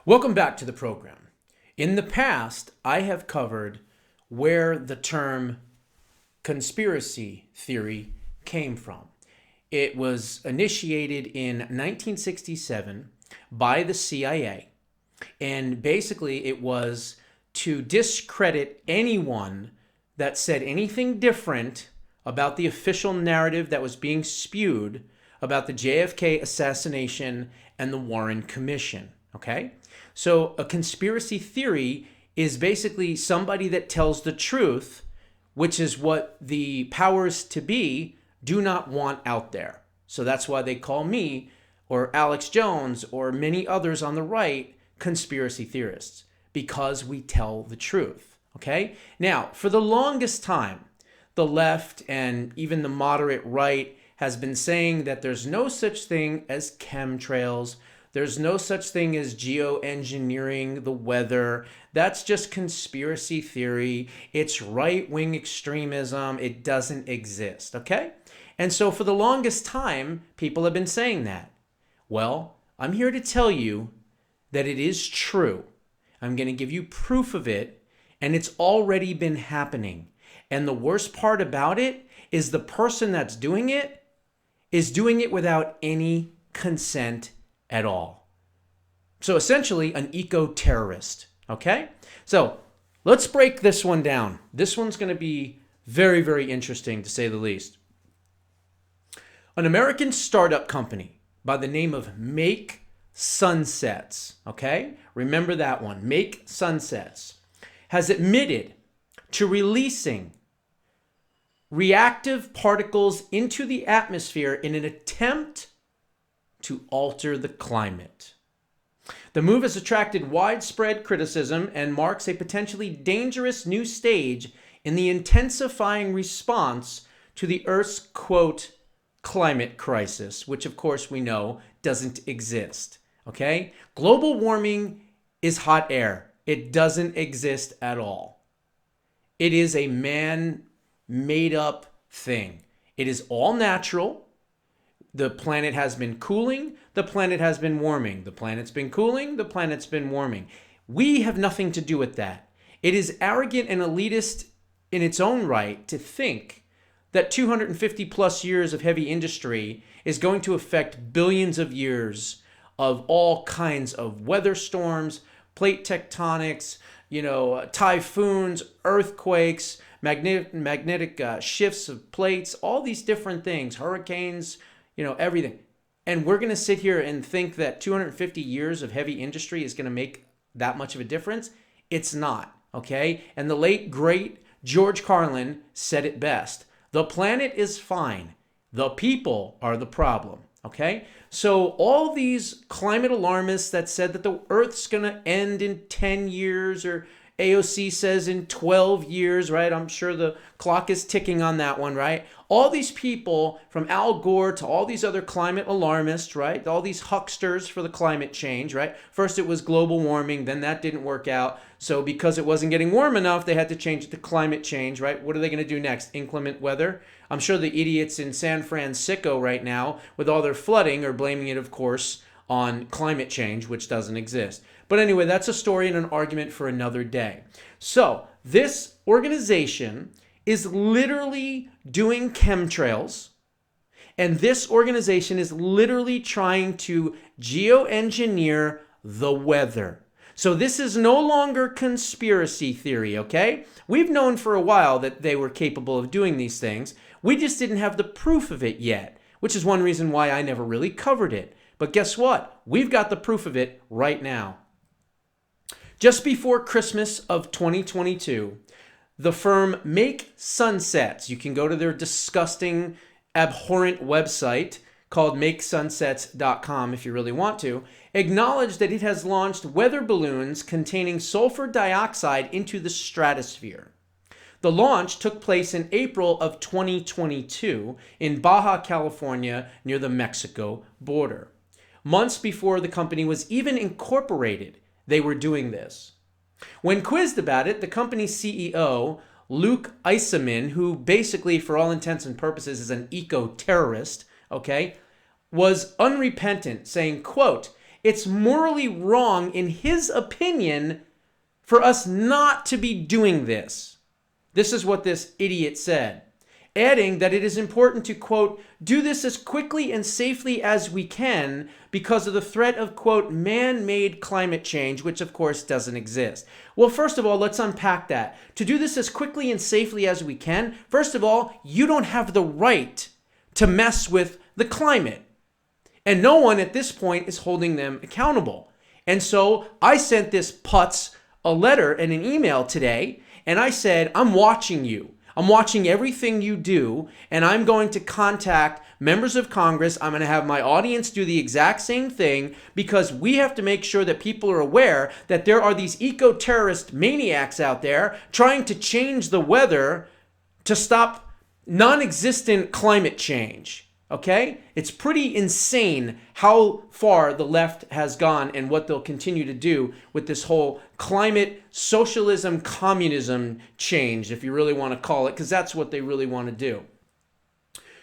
Welcome back to the program. In the past, I have covered where the term conspiracy theory came from. It was initiated in 1967 by the CIA, and basically it was to discredit anyone that said anything different about the official narrative that was being spewed about the JFK assassination and the Warren Commission. Okay? So a conspiracy theory is basically somebody that tells the truth, which is what the powers to be do not want out there. So that's why they call me or Alex Jones or many others on the right conspiracy theorists, because we tell the truth. Okay? Now, for the longest time, the left and even the moderate right has been saying that there's no such thing as chemtrails. There's no such thing as geoengineering the weather. That's just conspiracy theory. It's right-wing extremism. It doesn't exist, okay? And so for the longest time, people have been saying that. Well, I'm here to tell you that it is true. I'm going to give you proof of it, and it's already been happening. And the worst part about it is the person that's doing it is doing it without any consent at all. So essentially an eco-terrorist, okay? So let's break this one down. This one's going to be very, very interesting to say the least. An American startup company by the name of Make Sunsets, okay? Remember that one, Make Sunsets, has admitted to releasing reactive particles into the atmosphere in an attempt to alter the climate. The move has attracted widespread criticism and marks a potentially dangerous new stage in the intensifying response to the Earth's, quote, climate crisis, which of course we know doesn't exist, okay? Global warming is hot air. It doesn't exist at all. It is a man-made up thing. It is all natural. The planet has been cooling. The planet has been warming. The planet's been cooling. The planet's been warming. We have nothing to do with that. It is arrogant and elitist in its own right to think that 250 plus years of heavy industry is going to affect billions of years of all kinds of weather storms, plate tectonics, typhoons, earthquakes, magnetic shifts of plates, all these different things, hurricanes, everything. And we're going to sit here and think that 250 years of heavy industry is going to make that much of a difference? It's not, okay? And the late, great George Carlin said it best. The planet is fine. The people are the problem, okay? So all these climate alarmists that said that the Earth's going to end in 10 years or AOC says in 12 years, right? I'm sure the clock is ticking on that one, right? All these people, from Al Gore to all these other climate alarmists, right? All these hucksters for the climate change, right? First it was global warming, then that didn't work out. So because it wasn't getting warm enough, they had to change it to climate change, right? What are they going to do next? Inclement weather? I'm sure the idiots in San Francisco right now, with all their flooding, are blaming it, of course, on climate change, which doesn't exist. But anyway, that's a story and an argument for another day. So this organization is literally doing chemtrails, and this organization is literally trying to geoengineer the weather. So this is no longer conspiracy theory, okay? We've known for a while that they were capable of doing these things. We just didn't have the proof of it yet, which is one reason why I never really covered it. But guess what? We've got the proof of it right now. Just before Christmas of 2022, the firm Make Sunsets, you can go to their disgusting, abhorrent website called makesunsets.com if you really want to, acknowledged that it has launched weather balloons containing sulfur dioxide into the stratosphere. The launch took place in April of 2022 in Baja California near the Mexico border. Months before the company was even incorporated, they were doing this. When quizzed about it, the company's CEO, Luke Eiseman, who basically, for all intents and purposes, is an eco-terrorist, okay, was unrepentant, saying, quote, it's morally wrong, in his opinion, for us not to be doing this. This is what this idiot said, adding that it is important to, quote, do this as quickly and safely as we can because of the threat of, quote, man-made climate change, which of course doesn't exist. Well, first of all, let's unpack that. To do this as quickly and safely as we can, first of all, you don't have the right to mess with the climate. And no one at this point is holding them accountable. And so I sent this putz a letter and an email today, and I said, I'm watching you. I'm watching everything you do, and I'm going to contact members of Congress. I'm going to have my audience do the exact same thing, because we have to make sure that people are aware that there are these eco-terrorist maniacs out there trying to change the weather to stop non-existent climate change. Okay? It's pretty insane how far the left has gone and what they'll continue to do with this whole climate socialism, communism change, if you really want to call it, because that's what they really want to do.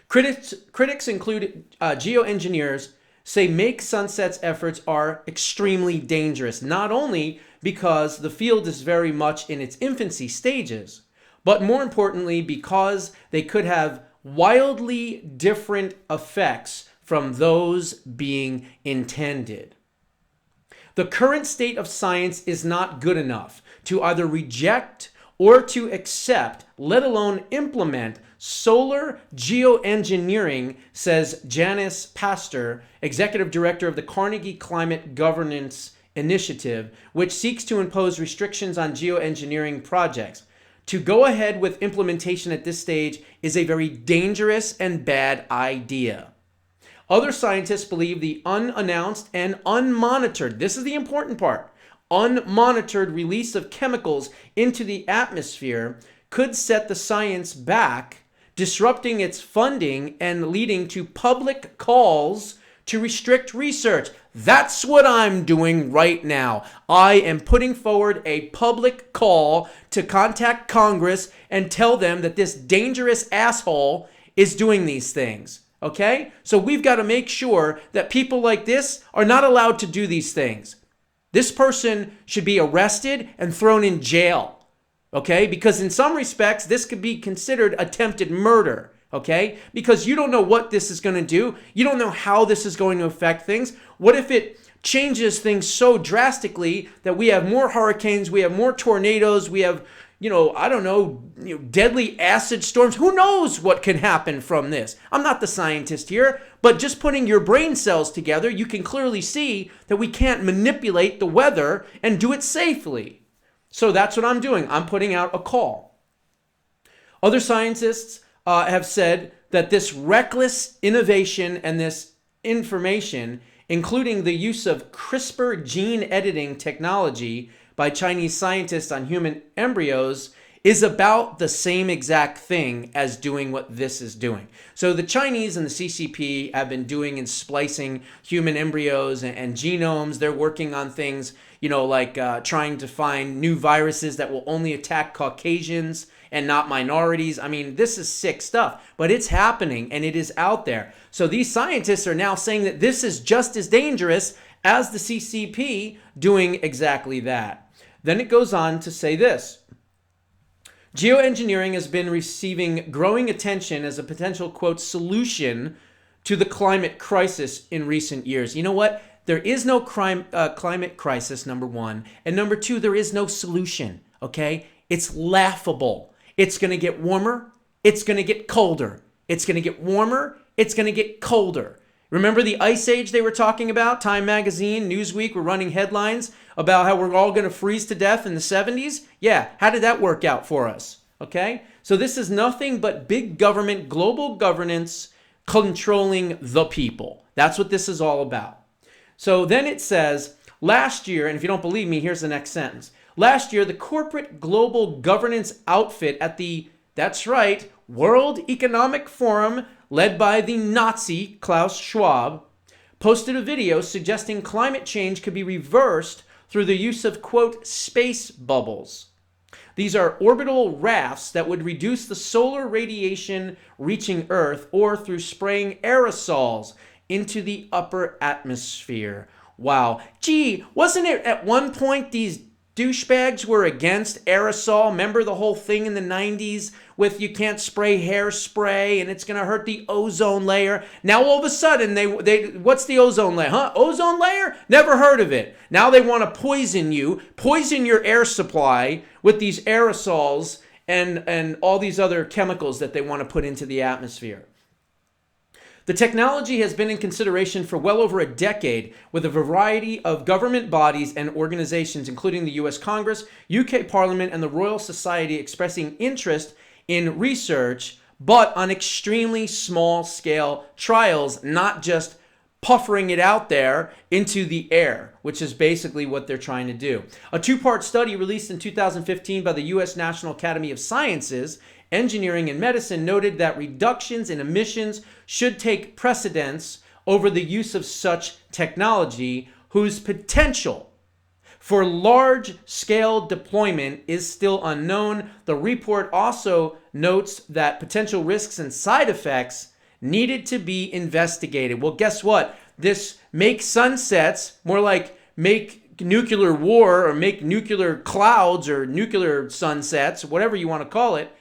Critics include geoengineers say Make Sunset's efforts are extremely dangerous, not only because the field is very much in its infancy stages, but more importantly because they could have wildly different effects from those being intended. The current state of science is not good enough to either reject or to accept, let alone implement, solar geoengineering, says Janice Pastor, executive director of the Carnegie Climate Governance Initiative, which seeks to impose restrictions on geoengineering projects. To go ahead with implementation at this stage is a very dangerous and bad idea. Other scientists believe the unannounced and unmonitored, this is the important part, unmonitored release of chemicals into the atmosphere could set the science back, disrupting its funding and leading to public calls to restrict research. That's what I'm doing right now. I am putting forward a public call to contact Congress and tell them that this dangerous asshole is doing these things. Okay? So we've got to make sure that people like this are not allowed to do these things. This person should be arrested and thrown in jail. Okay? Because in some respects, this could be considered attempted murder. Okay? Because you don't know what this is going to do. You don't know how this is going to affect things. What if it changes things so drastically that we have more hurricanes, we have more tornadoes, we have, deadly acid storms? Who knows what can happen from this? I'm not the scientist here, but just putting your brain cells together, you can clearly see that we can't manipulate the weather and do it safely. So that's what I'm doing. I'm putting out a call. Other scientists have said that this reckless innovation and this information, including the use of CRISPR gene editing technology by Chinese scientists on human embryos, is about the same exact thing as doing what this is doing. So the Chinese and the CCP have been doing and splicing human embryos and genomes. They're working on things, like trying to find new viruses that will only attack Caucasians and not minorities. I mean, this is sick stuff, but it's happening and it is out there. So these scientists are now saying that this is just as dangerous as the CCP doing exactly that. Then it goes on to say this. Geoengineering has been receiving growing attention as a potential, quote, solution to the climate crisis in recent years. You know what? There is no climate crisis, number one. And number two, there is no solution, okay? It's laughable. It's going to get warmer. It's going to get colder. It's going to get warmer. It's going to get colder. Remember the ice age they were talking about? Time Magazine, Newsweek were running headlines about how we're all going to freeze to death in the 70s. Yeah, how did that work out for us? Okay? So this is nothing but big government, global governance controlling the people. That's what this is all about. So then it says, last year, and if you don't believe me, here's the next sentence. Last year, the corporate global governance outfit at the, that's right, World Economic Forum, led by the Nazi Klaus Schwab, posted a video suggesting climate change could be reversed through the use of, quote, space bubbles. These are orbital rafts that would reduce the solar radiation reaching Earth, or through spraying aerosols into the upper atmosphere. Wow. Gee, wasn't it at one point these douchebags were against aerosol? Remember the whole thing in the 90s with you can't spray hairspray and it's going to hurt the ozone layer. Now all of a sudden, they what's the ozone layer? Huh? Ozone layer? Never heard of it. Now they want to poison your air supply with these aerosols and all these other chemicals that they want to put into the atmosphere. The technology has been in consideration for well over a decade with a variety of government bodies and organizations, including the US Congress, UK Parliament, and the Royal Society, expressing interest in research, but on extremely small scale trials, not just puffering it out there into the air, which is basically what they're trying to do. A two-part study released in 2015 by the US National Academy of Sciences, Engineering, and Medicine noted that reductions in emissions should take precedence over the use of such technology, whose potential for large-scale deployment is still unknown. The report also notes that potential risks and side effects needed to be investigated. Well, guess what? This make sunsets, more like make nuclear war or make nuclear clouds or nuclear sunsets, whatever you want to call it.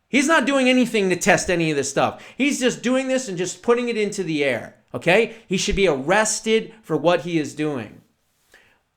He's not doing anything to test any of this stuff. He's just doing this and just putting it into the air, okay? He should be arrested for what he is doing.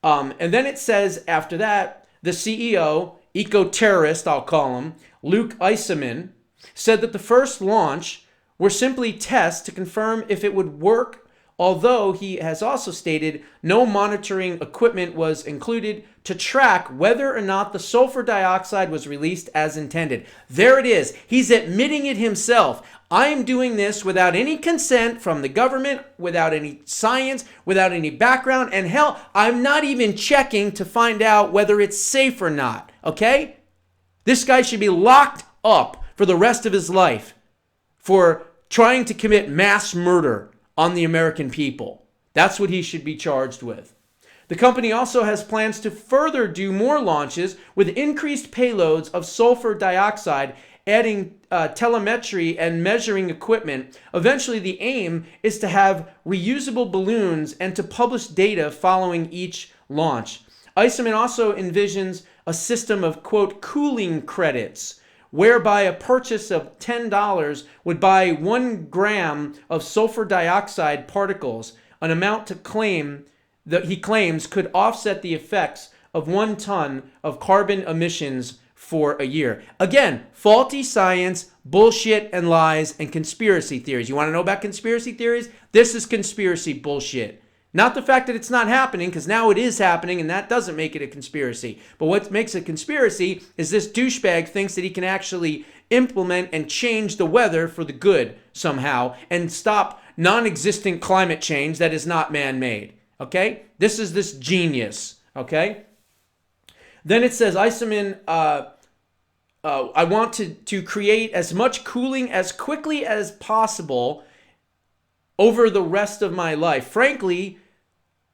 And then it says after that, the CEO, Eco Terrorist, I'll call him, Luke Eisenman, said that the first launch were simply tests to confirm if it would work, although he has also stated no monitoring equipment was included to track whether or not the sulfur dioxide was released as intended. There it is. He's admitting it himself. I'm doing this without any consent from the government, without any science, without any background, and hell, I'm not even checking to find out whether it's safe or not, okay? This guy should be locked up for the rest of his life for trying to commit mass murder on the American people. That's what he should be charged with. The company also has plans to further do more launches with increased payloads of sulfur dioxide, adding telemetry and measuring equipment. Eventually, the aim is to have reusable balloons and to publish data following each launch. Eisenman also envisions a system of, quote, cooling credits, whereby a purchase of $10 would buy 1 gram of sulfur dioxide particles, an amount to claim that he claims could offset the effects of 1 ton of carbon emissions for a year. Again, faulty science, bullshit and lies, and conspiracy theories. You want to know about conspiracy theories? This is conspiracy bullshit. Not the fact that it's not happening, because now it is happening, and that doesn't make it a conspiracy. But what makes a conspiracy is this douchebag thinks that he can actually implement and change the weather for the good somehow and stop non-existent climate change that is not man-made. Okay? This is this genius. Okay? Then it says, Eisenman, I want to create as much cooling as quickly as possible over the rest of my life. Frankly,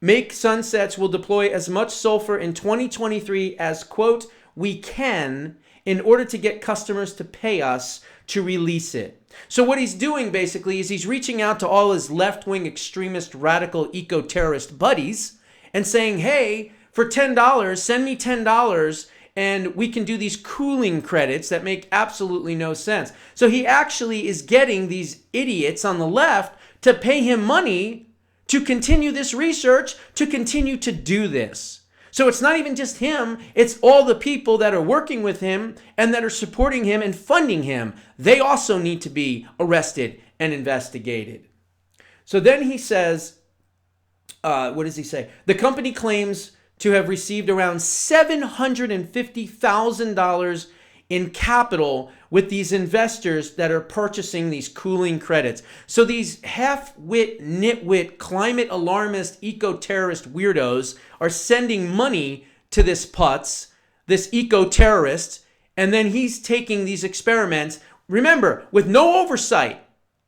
Make Sunsets will deploy as much sulfur in 2023 as, quote, we can in order to get customers to pay us to release it. So what he's doing basically is he's reaching out to all his left-wing extremist radical eco-terrorist buddies and saying, hey, for $10, send me $10 and we can do these cooling credits that make absolutely no sense. So he actually is getting these idiots on the left to pay him money to continue this research, to continue to do this. So it's not even just him, it's all the people that are working with him and that are supporting him and funding him. They also need to be arrested and investigated. So then he says, what does he say? The company claims to have received around $750,000 in capital with these investors that are purchasing these cooling credits. So these half-wit, nitwit, climate alarmist, eco-terrorist weirdos are sending money to this putz, this eco-terrorist, and then he's taking these experiments, remember, with no oversight,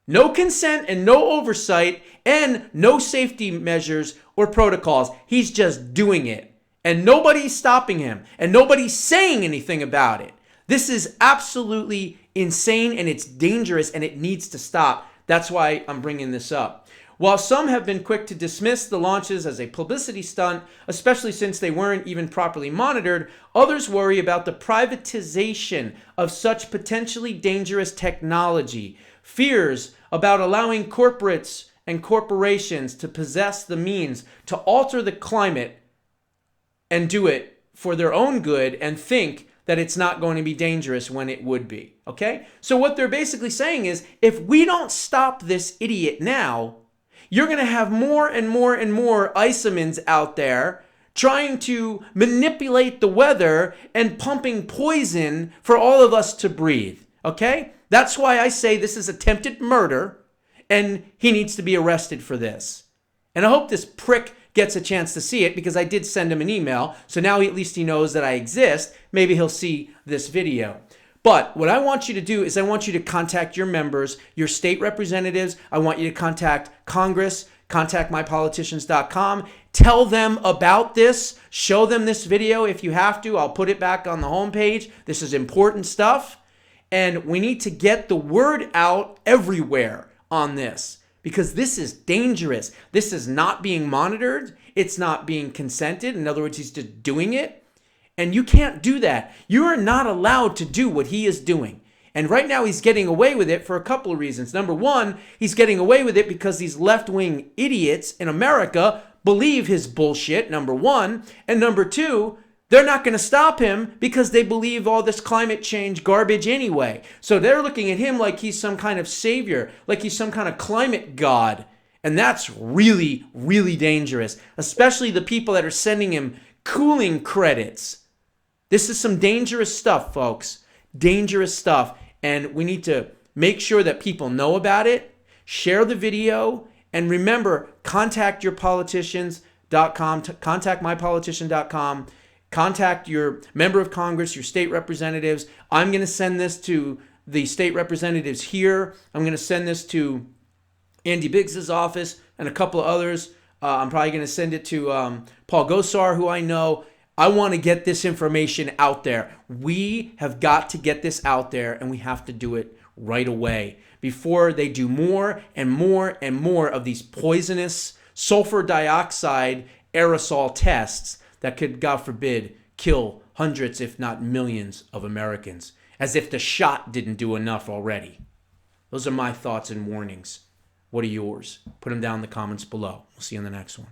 no consent and no oversight, and no safety measures or protocols. He's just doing it. And nobody's stopping him. And nobody's saying anything about it. This is absolutely insane and it's dangerous and it needs to stop. That's why I'm bringing this up. While some have been quick to dismiss the launches as a publicity stunt, especially since they weren't even properly monitored, others worry about the privatization of such potentially dangerous technology. Fears about allowing corporates and corporations to possess the means to alter the climate and do it for their own good and think that it's not going to be dangerous when it would be. Okay? So what they're basically saying is, if we don't stop this idiot now, you're going to have more and more and more isomins out there trying to manipulate the weather and pumping poison for all of us to breathe. Okay? That's why I say this is attempted murder and he needs to be arrested for this. And I hope this prick gets a chance to see it, because I did send him an email. So now at least he knows that I exist. Maybe he'll see this video. But what I want you to do is I want you to contact your members, your state representatives. I want you to contact Congress, contact mypoliticians.com. Tell them about this. Show them this video if you have to. I'll put it back on the homepage. This is important stuff. And we need to get the word out everywhere on this, because this is dangerous. This is not being monitored. It's not being consented. In other words, he's just doing it. And you can't do that. You are not allowed to do what he is doing. And right now he's getting away with it for a couple of reasons. Number one, he's getting away with it because these left-wing idiots in America believe his bullshit, number one. And number two, they're not going to stop him because they believe all this climate change garbage anyway. So they're looking at him like he's some kind of savior, like he's some kind of climate god. And that's really, really dangerous, especially the people that are sending him cooling credits. This is some dangerous stuff, folks. Dangerous stuff. And we need to make sure that people know about it. Share the video. And remember, contact your politicians.com, contact mypolitician.com. Contact your member of Congress, your state representatives. I'm going to send this to the state representatives here. I'm going to send this to Andy Biggs's office and a couple of others. I'm probably going to send it to Paul Gosar, who I know. I want to get this information out there. We have got to get this out there, and we have to do it right away before they do more and more and more of these poisonous sulfur dioxide aerosol tests that could, God forbid, kill hundreds, if not millions, of Americans, as if the shot didn't do enough already. Those are my thoughts and warnings. What are yours? Put them down in the comments below. We'll see you in the next one.